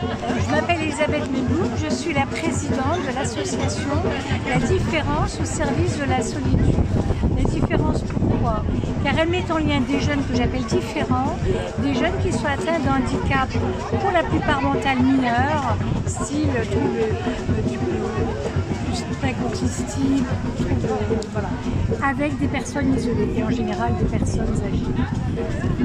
Je m'appelle Elisabeth Melbourg, je suis la présidente de l'association La Différence au service de la solitude. La différence pourquoi? Car elle met en lien des jeunes que j'appelle différents, des jeunes qui sont atteints de handicap, pour la plupart mental mineur, style spectre autistique, voilà, avec des personnes isolées et en général des personnes âgées.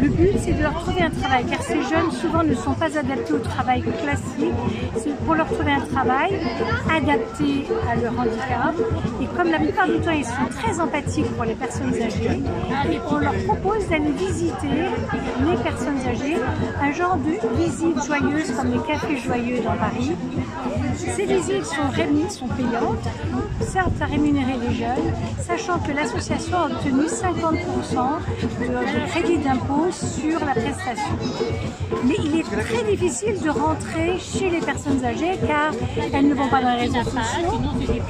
Le but, c'est de leur trouver un travail, car ces jeunes souvent ne sont pas adaptés au travail classique. C'est pour leur trouver un travail adapté à leur handicap. Et comme la plupart du temps, ils sont très empathiques pour les personnes âgées, et on leur propose d'aller visiter les personnes âgées, un genre de visite joyeuse comme les cafés joyeux dans Paris. Ces visites sont payantes, certes à rémunérer les jeunes, sachant que l'association a obtenu 50% de crédit d'impôt sur la prestation. Mais il est très difficile de rentrer chez les personnes âgées car elles ne vont pas dans les réseaux sociaux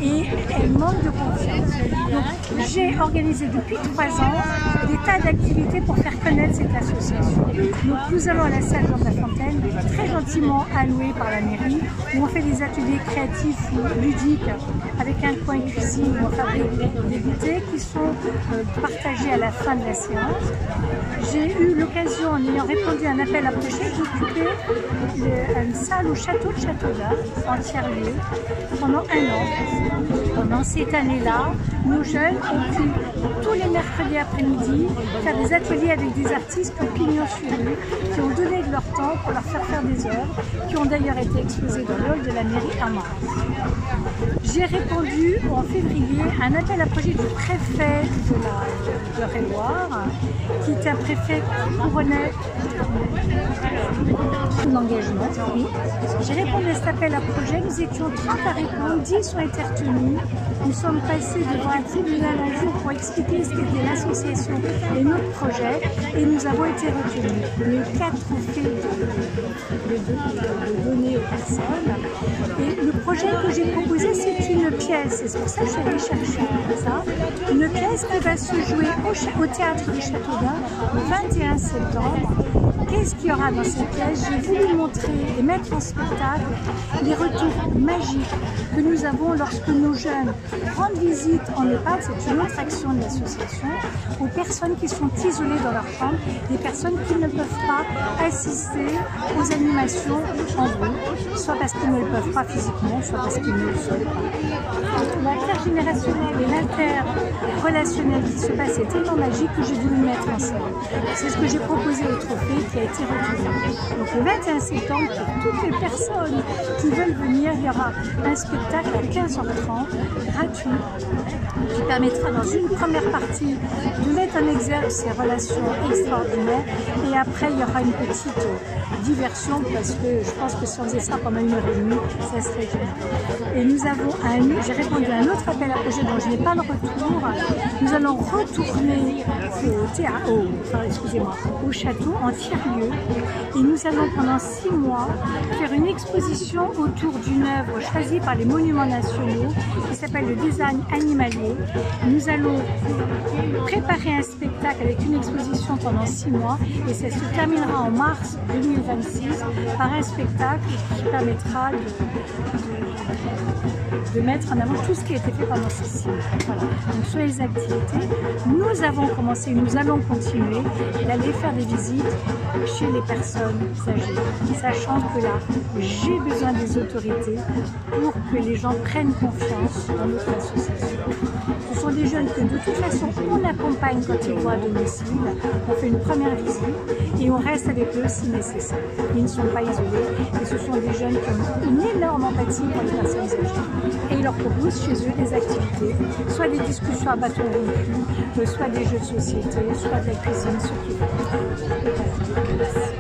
et elles manquent de confiance. Donc j'ai organisé depuis 3 ans des tas d'activités pour faire connaître cette association. Donc nous allons à la salle Jean de la Fontaine, très gentiment allouée par la mairie, où on fait des ateliers créatifs ou ludiques avec un coin cuisine où on fabrique des goûters qui sont partagés à la fin de la séance. J'ai eu l'occasion, en ayant répondu à un appel à projet, d'occuper une salle au château de Châteaudun, en tiers-lieu, pendant 1 an. Pendant cette année-là, nos jeunes ont pu, tous les mercredis après-midi, faire des ateliers avec des artistes au pignon sur rue, qui ont donné de leur temps pour leur faire des œuvres, qui ont d'ailleurs été exposées dans le hall de la mairie à mars. J'ai répondu en février à un appel à projet du préfet de Réloir, qui est un préfet qui couronnait l'engagement. Oui. J'ai répondu à cet appel à projet, nous étions 30 à répondre, 10 ont été retenus. Nous sommes passés devant un tribunal un jour pour expliquer ce qu'était l'association et notre projet, et nous avons été retenus. Les 4 ont fait de donner aux personnes. Et le projet que j'ai proposé, c'est une pièce, et c'est pour ça que je suis allée chercher ça. Une pièce qui va se jouer au théâtre du Châteaudun le 21 septembre. Qu'est-ce qu'il y aura dans cette pièce? J'ai voulu montrer et mettre en spectacle les retours magiques que nous avons lorsque nos jeunes rendent visite en EHPAD, c'est une autre action de l'association, aux personnes qui sont isolées dans leur chambre, des personnes qui ne peuvent pas assister aux animations en groupe, soit parce qu'ils ne le peuvent pas physiquement, soit parce qu'ils ne le souhaitent pas. L'intergénérationnel et l'interrelationnel qui se passe est tellement magique que j'ai voulu mettre en scène. C'est ce que j'ai proposé au trophée qui a été retenu. Donc le 21 septembre, pour toutes les personnes qui veulent venir, il y aura un spectacle à 15h30, gratuit, qui permettra dans une première partie de mettre en exergue ces relations extraordinaires, et après il y aura une petite diversion parce que je pense que si on faisait ça pendant 1h30, ça serait génial. Et nous avons j'ai répondu à un autre appel à projet dont je n'ai pas le retour. Nous allons retourner au château en tiers-lieu, et nous allons pendant 6 mois faire une exposition autour d'une œuvre choisie par les monuments nationaux qui s'appelle le design animalier. Nous allons préparer un spectacle avec une exposition pendant 6 mois, et ça se terminera en mars 2026 par un spectacle qui permettra de mettre en avant tout ce qui a été fait pendant ces 6 mois. Voilà. Donc sur les activités, nous avons commencé, nous allons continuer d'aller faire des visites chez les personnes âgées, sachant que là, j'ai besoin des autorités pour que les gens prennent confiance dans notre association. Ce sont des jeunes que de toute façon on accompagne quand ils vont à domicile, on fait une première visite et on reste avec eux si nécessaire. Ils ne sont pas isolés, et ce sont des jeunes qui ont une énorme empathie pour les personnes âgées. Et ils leur proposent chez eux des activités, soit des discussions à bâton rompu, soit des jeux de société, soit de la cuisine, ce qu'ils veulent.